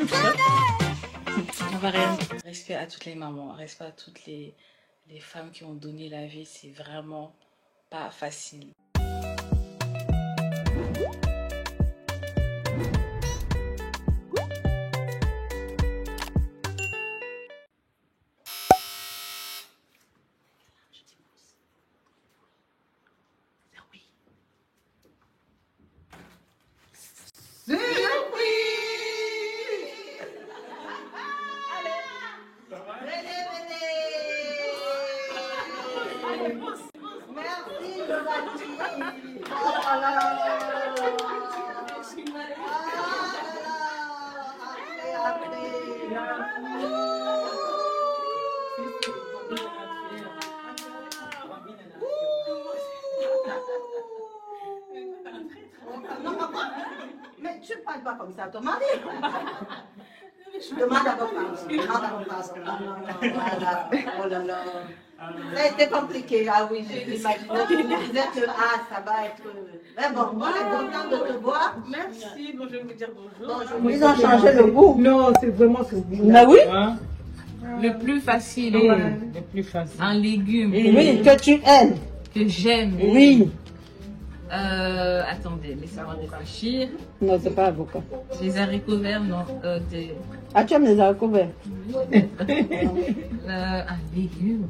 On va rien. Respect à toutes les mamans, respect à toutes les femmes qui ont donné la vie. C'est vraiment pas facile. Mais tu ne parles pas comme ça à ton mari. Demande à votre femme. Demande à votre femme. Oh là là. Ça a été compliqué. Ah oui, j'imagine. Vous êtes ça va être. Mais bon, on est content de te voir. Merci, bon, je vais vous dire bonjour. Bonjour. Ils ont changé le goût. Non, c'est vraiment ce goût. Mais oui. Hein? Le plus facile, Le plus facile. un légume Oui, que tu aimes. que j'aime. Oui. Attendez, laissez-moi réfléchir. Non, c'est pas avocat. Les haricots verts, non. Ah, tu aimes les haricots verts? Un légume.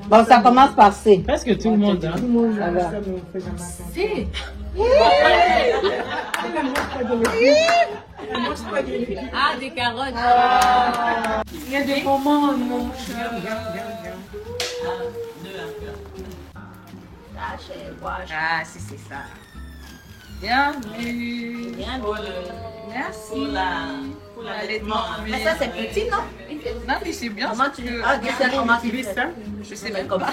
Bon, ça commence par C. Presque tout le monde. Tout le monde. Ça va. C'est. Ah, des carottes. Il y a des moments, mon cher. Ah, si c'est ça. Bienvenue. Merci. Pour l'allaitement. Mais ça, c'est petit, non? Non, mais c'est bien. Comment tu... Ah, dis-le comment tu fais ça? Je sais même comment.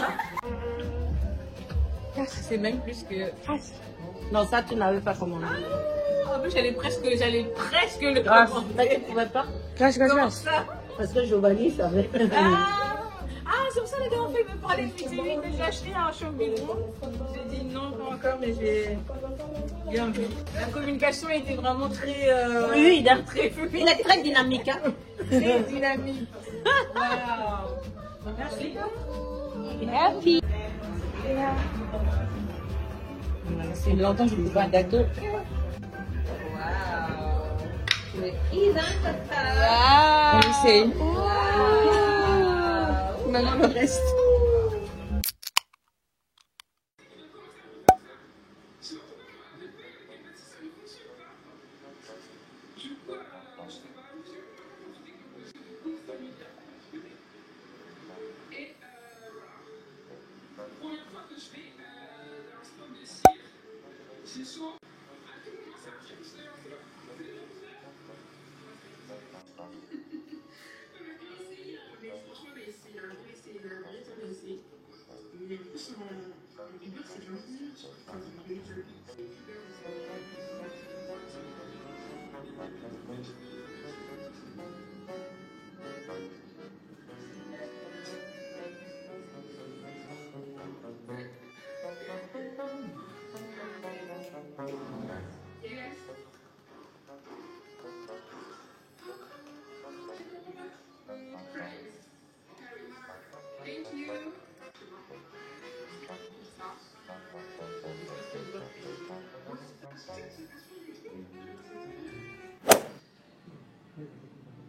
C'est même plus que. Non, ça, tu n'avais pas commandé. En plus, j'allais presque le Ah, commander. mais tu ne pouvais pas? Comment ça? Parce que Giovanni savait. C'est pour ça que on fait me parler de vite. J'ai acheté un champignon. J'ai dit non, pas encore, mais j'ai bien vu. La communication était vraiment très. Oui, très fluide. il est très dynamique. Hein? Très dynamique. Wow. Merci. Happy. C'est longtemps que je ne fais pas un gâteau. Wow. C'est. Maintenant le reste.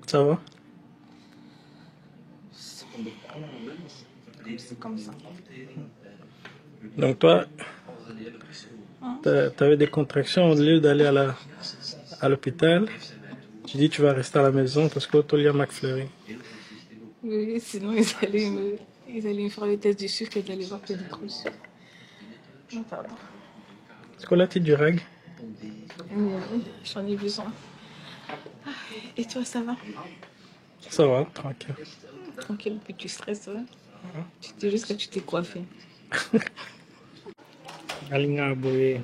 Ça va? C'est comme ça. Donc toi, t'avais des contractions au lieu d'aller à l'hôpital. Tu dis que tu vas rester à la maison parce que il y a McFlurry. Oui, sinon ils allaient me faire le test du sucre et ils allaient voir que j'ai trop de sucre. Non, pardon. C'est quoi la petite du rag? J'en ai besoin. Et toi, ça va? Ça va, tranquille. Tranquille, puis tu stresses, ouais. Tu dis juste que tu t'es coiffé. Alinga Boye.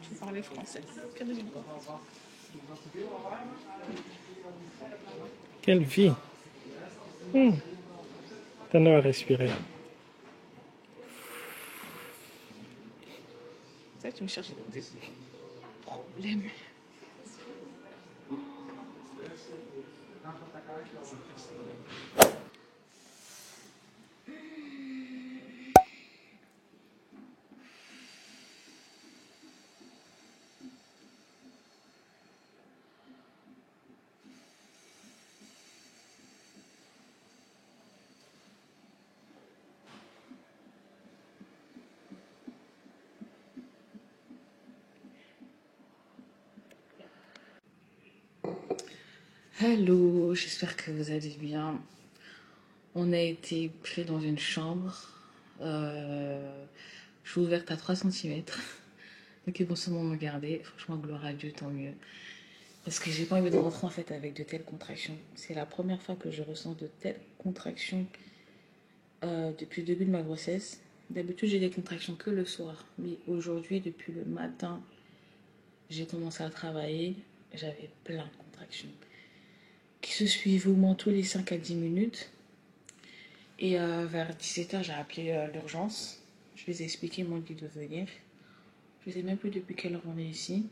Tu parlais français. Quelle vie! T'en as à respirer. Ça, tu me cherches des problèmes. Hello, j'espère que vous allez bien. On a été pris dans une chambre. Je suis ouverte à 3 cm. Donc ils vont sûrement me garder. Franchement, gloire à Dieu, tant mieux. Parce que j'ai pas envie de rentrer en fait avec de telles contractions. C'est la première fois que je ressens de telles contractions depuis le début de ma grossesse. D'habitude, j'ai des contractions que le soir. Mais aujourd'hui, depuis le matin, j'ai commencé à travailler. J'avais plein de contractions qui se suivent au moins tous les 5 à 10 minutes. Et vers 17h, j'ai appelé l'urgence. Je les ai expliqué, ils m'ont dit de venir. Je ne sais même plus depuis quelle heure on est ici.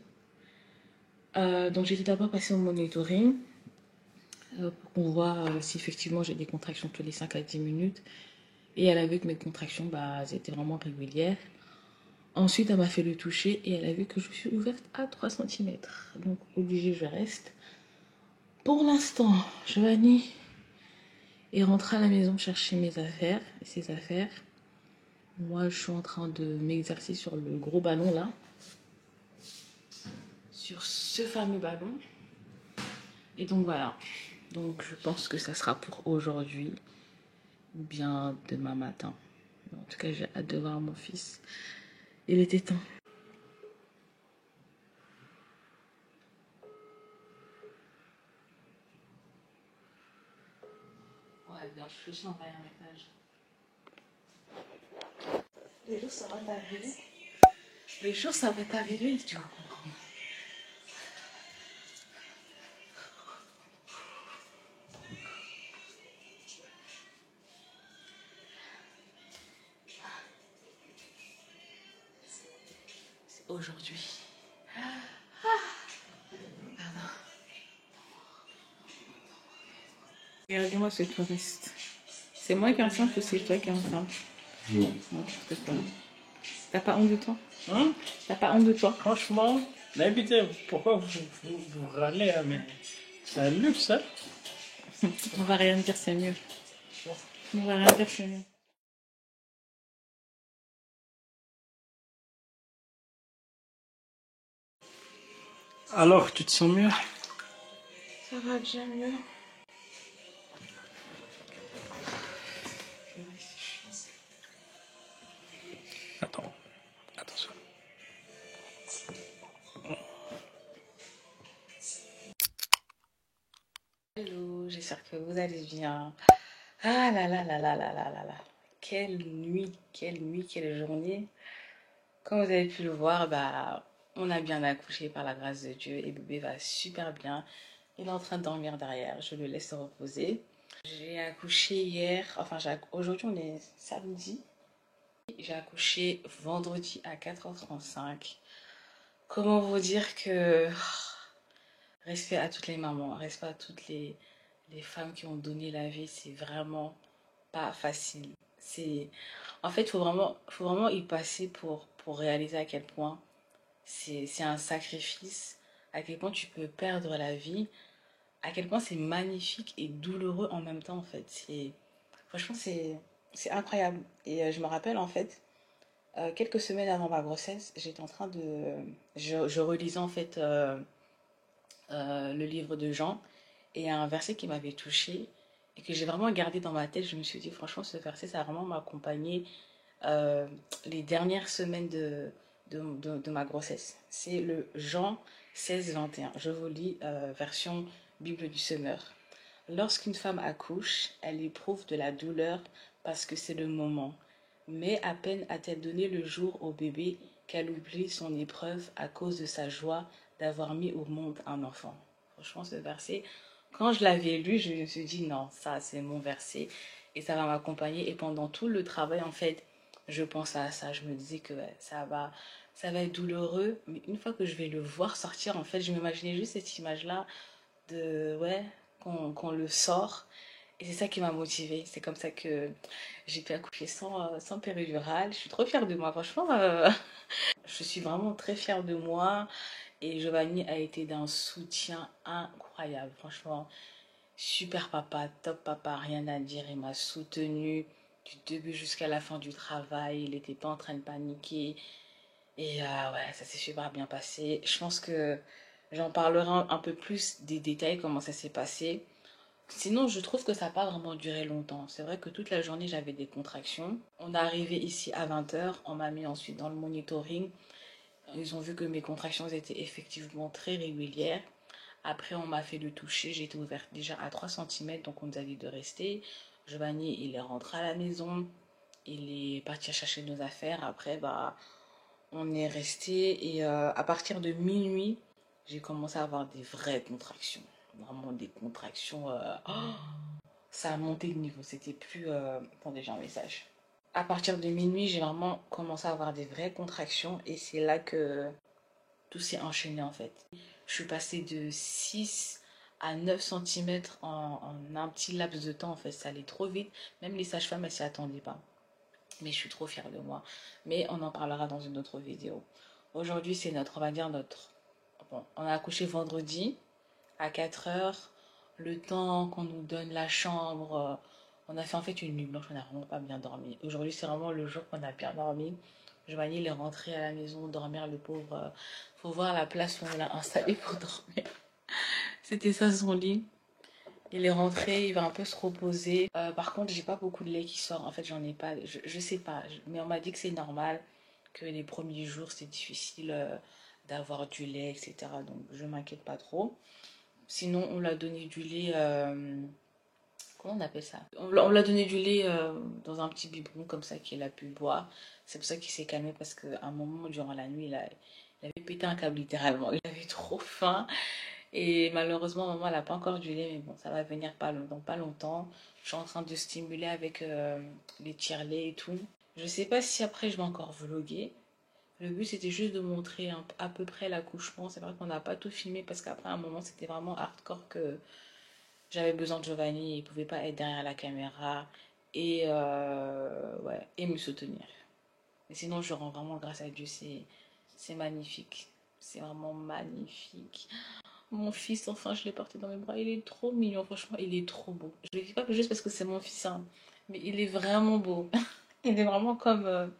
Donc j'ai d'abord passé au monitoring pour qu'on voit si effectivement j'ai des contractions tous les 5 à 10 minutes. Et elle a vu que mes contractions, elles étaient vraiment régulières. Ensuite, elle m'a fait le toucher et elle a vu que je suis ouverte à 3 cm. Donc obligée, je reste. Pour l'instant, Giovanni est rentré à la maison chercher mes affaires et ses affaires. Moi, je suis en train de m'exercer sur le gros ballon là. Sur ce fameux ballon. Et donc voilà. Donc je pense que ça sera pour aujourd'hui ou bien demain matin. En tout cas, j'ai hâte de voir mon fils. Il était temps. Ouais, bien, je suis en bas un étage. Les jours, ça va t'arriver. Les jours, ça va t'arriver, tu vas comprendre. C'est aujourd'hui. Pardon. Regardez-moi ce touriste. C'est moi qui enceinte ou c'est toi qui enceinte? Non. Non, je sais pas. T'as pas honte de toi? Hein? T'as pas honte de toi? Franchement, n'habitez, pourquoi vous râlez, hein, mais c'est un luxe, hein? On va rien dire, c'est mieux. On va rien dire, c'est mieux. Alors, tu te sens mieux? Ça va déjà mieux. Attends, attention. Hello, j'espère que vous allez bien. Ah là là là là là là là là. Quelle nuit, quelle journée. Comme vous avez pu le voir, on a bien accouché par la grâce de Dieu et bébé va super bien. Il est en train de dormir derrière, je le laisse se reposer. J'ai accouché hier, enfin aujourd'hui on est samedi. J'ai accouché vendredi à 4h35. Comment vous dire que... Respect à toutes les mamans, respect à toutes les femmes qui ont donné la vie, c'est vraiment pas facile. En fait, faut vraiment y passer pour réaliser à quel point c'est un sacrifice, à quel point tu peux perdre la vie, à quel point c'est magnifique et douloureux en même temps, en fait. Franchement, c'est incroyable. Et je me rappelle, en fait, quelques semaines avant ma grossesse, j'étais en train de... Je relisais, en fait, le livre de Jean, et il y a un verset qui m'avait touchée et que j'ai vraiment gardé dans ma tête. Je me suis dit, franchement, ce verset, ça a vraiment m'accompagné les dernières semaines de ma grossesse. C'est le Jean 16-21. Je vous lis version Bible du Semeur. Lorsqu'une femme accouche, elle éprouve de la douleur parce que c'est le moment. Mais à peine a-t-elle donné le jour au bébé qu'elle oublie son épreuve à cause de sa joie d'avoir mis au monde un enfant. Franchement, ce verset, quand je l'avais lu, je me suis dit non, ça c'est mon verset et ça va m'accompagner. Et pendant tout le travail, en fait, je pensais à ça. Je me disais que ça va être douloureux, mais une fois que je vais le voir sortir, en fait, je m'imaginais juste cette image-là de, qu'on le sort. Et c'est ça qui m'a motivée. C'est comme ça que j'ai pu accoucher sans péridurale. Je suis trop fière de moi, franchement. Je suis vraiment très fière de moi. Et Giovanni a été d'un soutien incroyable. Franchement, super papa, top papa, rien à dire. Il m'a soutenue du début jusqu'à la fin du travail. Il n'était pas en train de paniquer. Et ouais, ça s'est super bien passé. Je pense que j'en parlerai un peu plus des détails, comment ça s'est passé. Sinon, je trouve que ça n'a pas vraiment duré longtemps. C'est vrai que toute la journée, j'avais des contractions. On est arrivé ici à 20 h. On m'a mis ensuite dans le monitoring. Ils ont vu que mes contractions étaient effectivement très régulières. Après, on m'a fait le toucher. J'ai été ouverte déjà à 3 cm, donc on nous a dit de rester. Giovanni, il est rentré à la maison. Il est parti chercher nos affaires. Après, bah, on est resté. Et à partir de minuit, j'ai commencé à avoir des vraies contractions. Vraiment des contractions. Ça a monté de niveau. C'était plus. Attendez, j'ai un message. À partir de minuit, j'ai vraiment commencé à avoir des vraies contractions. Et c'est là que tout s'est enchaîné en fait. Je suis passée de 6 à 9 cm en un petit laps de temps. En fait, ça allait trop vite. Même les sages-femmes, elles s'y attendaient pas. Mais je suis trop fière de moi. Mais on en parlera dans une autre vidéo. Aujourd'hui, c'est on va dire notre. Bon, on a accouché vendredi à 4 h. Le temps qu'on nous donne la chambre, on a fait en fait une nuit blanche, on n'a vraiment pas bien dormi. Aujourd'hui, c'est vraiment le jour qu'on a bien dormi. Giovanni, il est rentré à la maison dormir, le pauvre. Faut voir la place où on l'a installé pour dormir. C'était ça son lit. Il est rentré, il va un peu se reposer. Par contre, j'ai pas beaucoup de lait qui sort. En fait, j'en ai pas. Je sais pas. Mais on m'a dit que c'est normal, que les premiers jours, c'est difficile d'avoir du lait, etc. Donc, je m'inquiète pas trop. Sinon, on l'a donné du lait. Comment on appelle ça? On l'a donné du lait dans un petit biberon comme ça qu'il a pu boire. C'est pour ça qu'il s'est calmé parce qu'à un moment durant la nuit, il avait pété un câble littéralement. Il avait trop faim. Et malheureusement, maman, elle n'a pas encore du lait, mais bon, ça va venir dans pas longtemps. Je suis en train de stimuler avec les tire-laits et tout. Je sais pas si après je vais encore vlogger. Le but, c'était juste de montrer à peu près l'accouchement. C'est vrai qu'on n'a pas tout filmé parce qu'après, à un moment, c'était vraiment hardcore que j'avais besoin de Giovanni. Il ne pouvait pas être derrière la caméra et, ouais, et me soutenir. Mais sinon, je rends vraiment grâce à Dieu. C'est magnifique. C'est vraiment magnifique. Mon fils, enfin, je l'ai porté dans mes bras. Il est trop mignon, franchement. Il est trop beau. Je ne le dis pas que juste parce que c'est mon fils, hein, mais il est vraiment beau. Il est vraiment comme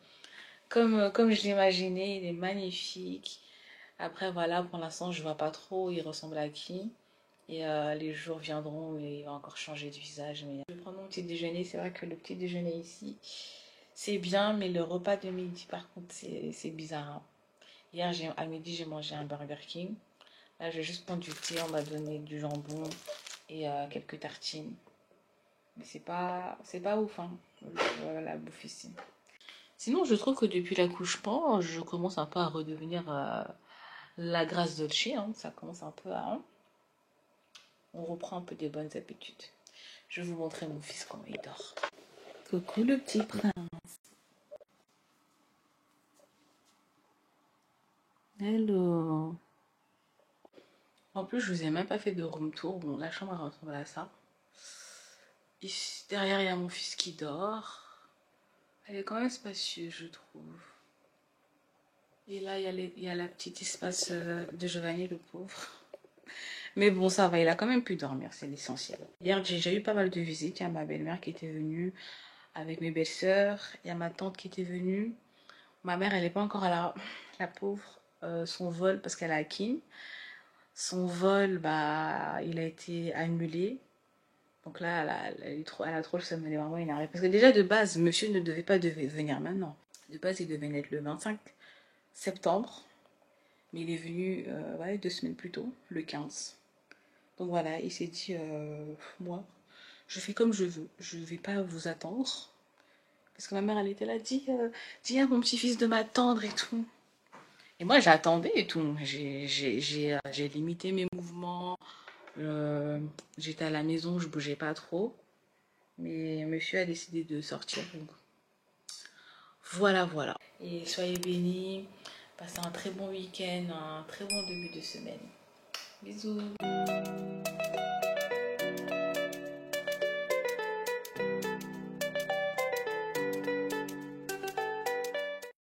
je l'imaginais. Il est magnifique. Après, voilà, pour l'instant, je vois pas trop il ressemble à qui. Et les jours viendront et il va encore changer de visage. Mais je vais prendre mon petit déjeuner. C'est vrai que le petit déjeuner ici, c'est bien, mais le repas de midi, par contre, c'est bizarre, hein. Hier, à midi, j'ai mangé un Burger King. Là, je vais juste prendre du thé. On m'a donné du jambon et quelques tartines. Mais c'est pas ouf, hein, la bouffe ici. Sinon, je trouve que depuis l'accouchement, je commence un peu à redevenir la Grace Dolce, hein. Ça commence un peu à... On reprend un peu des bonnes habitudes. Je vais vous montrer mon fils comment il dort. Coucou le petit prince. Hello. En plus, je vous ai même pas fait de room tour. Bon, la chambre ressemble à ça. Ici, derrière, il y a mon fils qui dort. Elle est quand même spacieuse, je trouve. Et là, il y a la petite espace de Giovanni, le pauvre. Mais bon, ça va, il a quand même pu dormir, c'est l'essentiel. Hier, j'ai déjà eu pas mal de visites. Il y a ma belle-mère qui était venue avec mes belles-sœurs. Il y a ma tante qui était venue. Ma mère, elle n'est pas encore à la pauvre. Son vol, parce qu'elle a Kim. Son vol, bah, il a été annulé. Donc là, elle a trop le seum, elle est vraiment énervée. Parce que déjà, de base, monsieur ne devait pas venir maintenant. De base, il devait naître le 25 septembre. Mais il est venu ouais, 2 semaines plus tôt, le 15. Donc voilà, il s'est dit, moi, je fais comme je veux. Je ne vais pas vous attendre. Parce que ma mère, elle était là, dis à mon petit-fils de m'attendre et tout. Et moi, j'attendais et tout. J'ai limité mes mouvements. J'étais à la maison, je bougeais pas trop. Mais monsieur a décidé de sortir. Donc voilà, voilà. Et soyez bénis. Passez un très bon week-end, un très bon début de semaine. Bisous.